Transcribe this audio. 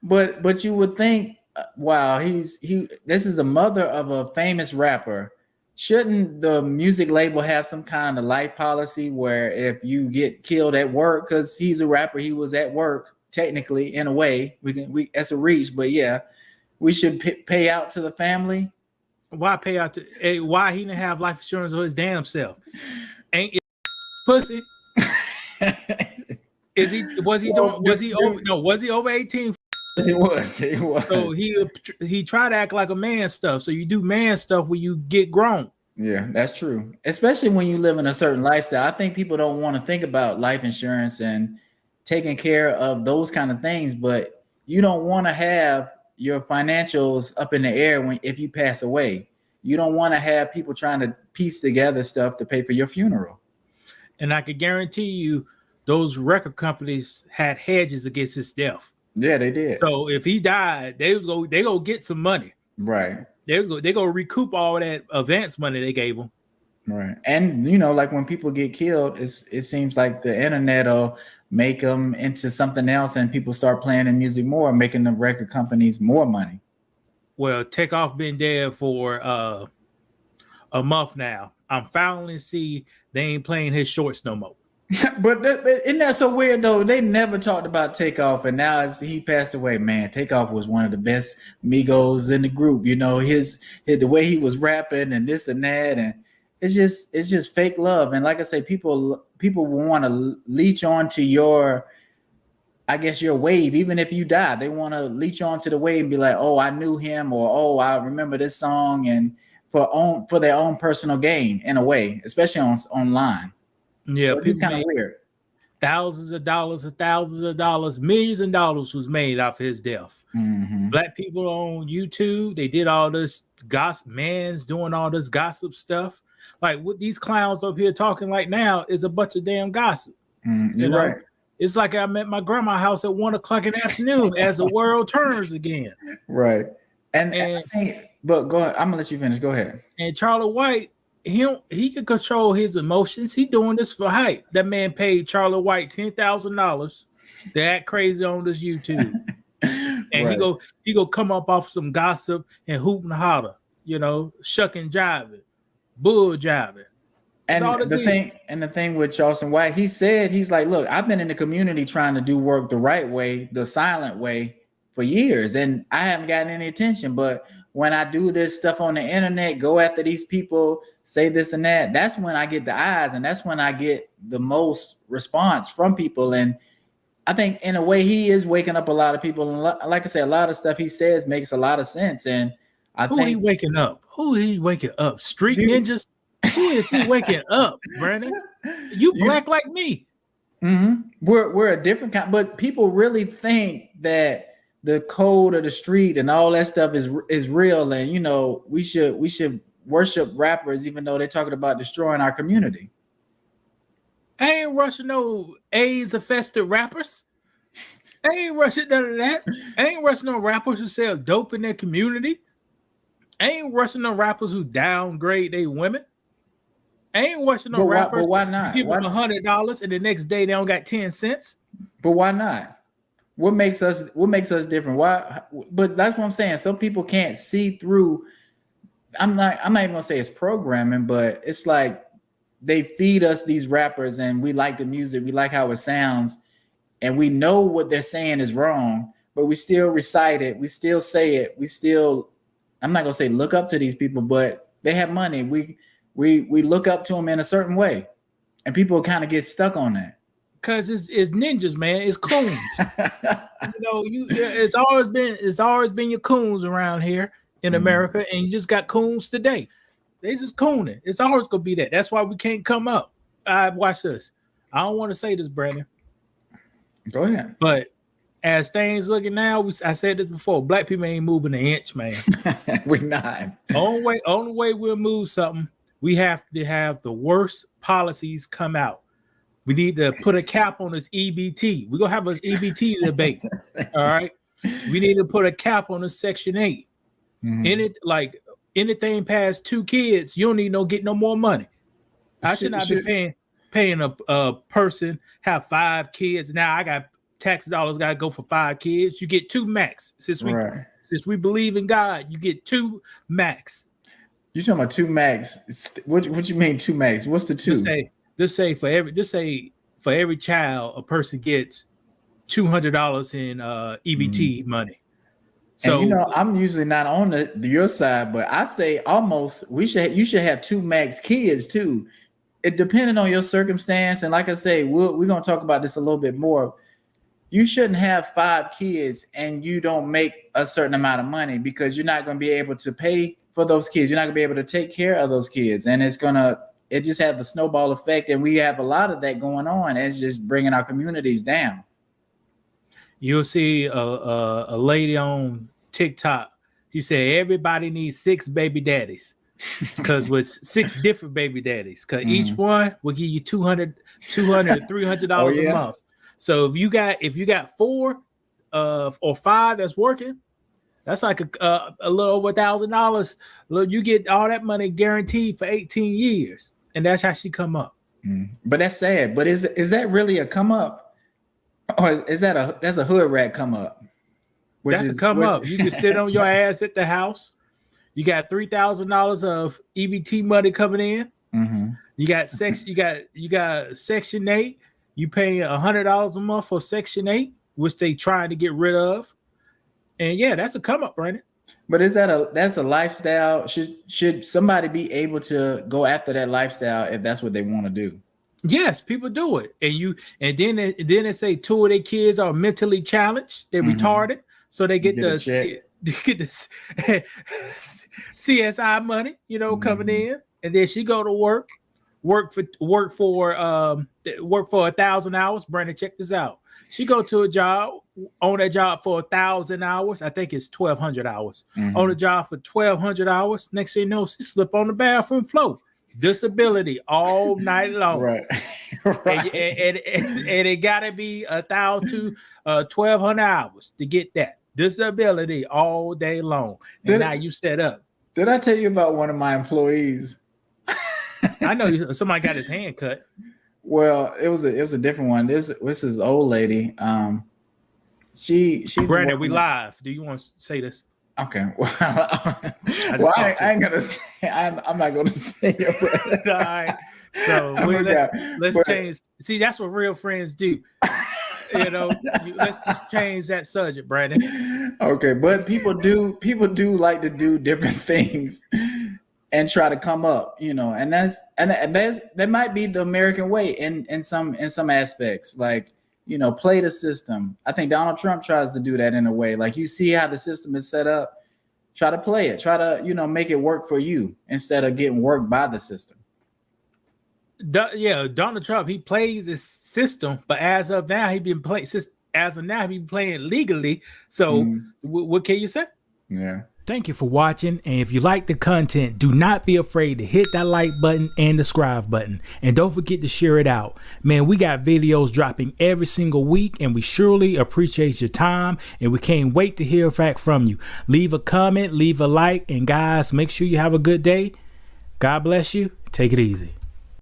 But you would think, wow, this is a mother of a famous rapper. Shouldn't the music label have some kind of life policy where if you get killed at work, because he's a rapper, he was at work technically in a way, we that's a reach, but yeah, we should pay out to the family. Why pay out to? Why he didn't have life insurance for his damn self? Ain't it pussy? Is he? Was he doing? Was he over? No, was he over 18? It was. It was. So he tried to act like a man stuff. So you do man stuff when you get grown. Yeah, that's true. Especially when you live in a certain lifestyle. I think people don't want to think about life insurance and taking care of those kind of things, but you don't want to have your financials up in the air if you pass away. You don't want to have people trying to piece together stuff to pay for your funeral. And I can guarantee you, those record companies had hedges against his death. Yeah, they did. So if he died, they go get some money. Right. They go recoup all that advance money they gave him. Right. And like when people get killed, it seems like the internet will make them into something else, and people start playing the music more, making the record companies more money. Well, Takeoff been dead for a month now. I'm finally see they ain't playing his shorts no more. But isn't that so weird though? They never talked about Takeoff, and now he passed away. Man, Takeoff was one of the best Migos in the group. The way he was rapping and this and that, and it's just fake love. And like I say, people want to leech on to your wave. Even if you die, they want to leech on to the wave and be like, oh, I knew him, or oh, I remember this song, and for their own personal gain in a way, especially online. Yeah, so it's kind of weird. Thousands of dollars, millions of dollars was made off his death. Mm-hmm. Black people on YouTube, they did all this gossip. Man's doing all this gossip stuff. Like what these clowns up here talking like now is a bunch of damn gossip. You're right. It's like I'm at my grandma's house at 1 o'clock in the afternoon as the world turns again. Right. But go ahead. I'm gonna let you finish. Go ahead. And Charlie White, he can control his emotions. He doing this for hype. That man paid Charlie White $10,000 to act crazy on this YouTube, and right. he go come up off some gossip and hoop and holler, shuck and jiving, bull jiving. And the thing with Charleston White, he's like, look, I've been in the community trying to do work the right way, the silent way for years, and I haven't gotten any attention. But when I do this stuff on the internet, go after these people, say this and that, that's when I get the eyes, and that's when I get the most response from people. And I think in a way he is waking up a lot of people. And like I said, a lot of stuff he says makes a lot of sense. And Who he waking up? Street ninjas? Who is he waking up, Brandon? You black like me. Mm-hmm. We're a different kind, but people really think that the code of the street and all that stuff is real, and we should worship rappers even though they're talking about destroying our community. I ain't rushing no AIDS affected rappers. I ain't rushing none of that. I ain't rushing no rappers who sell dope in their community. I ain't rushing no rappers who downgrade their women. I ain't rushing no rappers. But why not? Give them $100 and the next day they don't got 10 cents. But why not? What makes us different? Why? But that's what I'm saying. Some people can't see through. I'm not even gonna say it's programming, but it's like they feed us these rappers, and we like the music, we like how it sounds, and we know what they're saying is wrong, but we still recite it, we still say it, we still. I'm not gonna say look up to these people, but they have money. We look up to them in a certain way, and people kind of get stuck on that. Because it's ninjas, man. It's coons. It's always been your coons around here in America, and you just got coons today. They just cooning. It's always gonna be that. That's why we can't come up. Watch this. I don't want to say this, Brandon. Go ahead. But as things looking now, I said this before. Black people ain't moving an inch, man. We're not. Only way we'll move something, we have to have the worst policies come out. We need to put a cap on this EBT. We're going to have an EBT debate. All right. We need to put a cap on this Section 8. Mm-hmm. Anything past 2 kids, you don't need get no more money. I should not be paying a person have 5 kids. Now I got tax dollars got to go for 5 kids. You get 2 max. Since we believe in God, you get 2 max. You talking about 2 max? What you mean 2 max? What's the 2? Just say for every child, a person gets $200 in EBT money. So and I'm usually not on your side, but I say almost you should have 2 max kids too. It depending on your circumstance, and like I say, we're gonna talk about this a little bit more. You shouldn't have 5 kids and you don't make a certain amount of money, because you're not going to be able to pay for those kids. You're not going to be able to take care of those kids, and it just has the snowball effect. And we have a lot of that going on. It's just bringing our communities down. You'll see a lady on TikTok. She said everybody needs 6 baby daddies, because with 6 different baby daddies, because each one will give you $200, $300 a month. So if you got 4 or 5 that's working, that's like a little over $1,000. You get all that money guaranteed for 18 years, and that's how she come up. But that's sad. But is that really a come up, or is that's a hood rat come up? That's a come up. You can sit on your ass at the house. You got $3,000 of EBT money coming in. You got Section 8. You paying $100 a month for Section 8, which they trying to get rid of. And yeah, that's a come up, Brandon. But that's a lifestyle? Should somebody be able to go after that lifestyle if that's what they want to do? Yes, people do it. And then they say 2 of their kids are mentally challenged. They're retarded. So they get the CSI money, coming in. And then she go to work for 1,000 hours. Brandon, check this out. She go to a job, on that job for 1,000 hours. I think it's 1,200 hours. On the job for 1,200 hours. Next thing you know, she slip on the bathroom floor. Disability all night long. Right. And it gotta be 1,000 to 1,200 hours to get that disability all day long. And now you set up. Did I tell you about one of my employees? I know somebody got his hand cut. Well, it was a different one. This is old lady. She Brandon, we live. Do you want to say this? Okay. Well, I ain't gonna say. I'm not gonna say it. All right. So let's change. See, that's what real friends do. Let's just change that subject, Brandon. Okay, but people do like to do different things and try to come up, and that might be the American way in some aspects, like, play the system. I think Donald Trump tries to do that in a way. Like, you see how the system is set up, try to play it, try to, make it work for you instead of getting worked by the system. Donald Trump, he plays this system, but as of now, he's been playing legally. So what can you say? Yeah. Thank you for watching, and if you like the content, do not be afraid to hit that like button and the subscribe button, and don't forget to share it out. Man, we got videos dropping every single week, and we surely appreciate your time, and we can't wait to hear back from you. Leave a comment, leave a like, and guys, make sure you have a good day. God bless you. Take it easy.